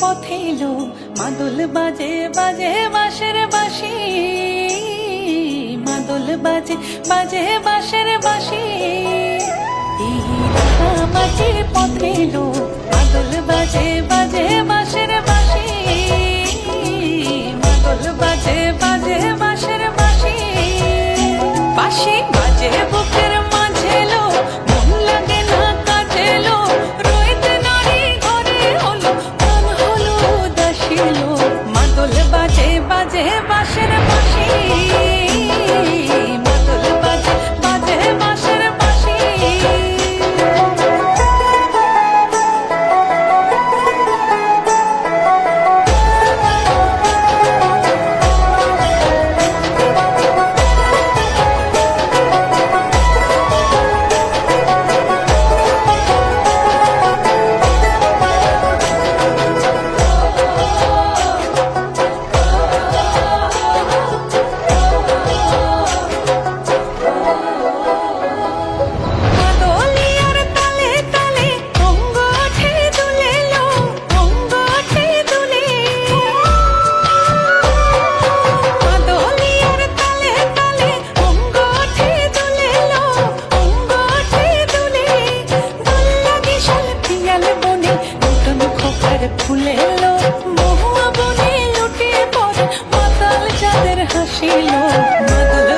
পথে এলো, মাদল বাজে বাজে বাঁশের বাঁশি, মাদল বাজে বাজে বাঁশের বাঁশি। এই রাঙামাটির পথে এলো, মাদল বাজে বাজে বাঁশের বাঁশি, মাদল বাজে বাজে বাঁশের বাঁশি। বাঁশি বাজে বুকের মাঝে লো, মন লাগে না কাজে লো, রইতে নারী ঘরে হলো, প্রাণ হলো উদাসী লো। মাদল বাজে বাজে বাঁশের বাঁশি, মাদল বাজে বাজে বাঁশের বাঁশি। ফুলে এলো মহুয়া বনে লুটিয়ে পড়ে মাতাল চাঁদের হাসিলো। মাদল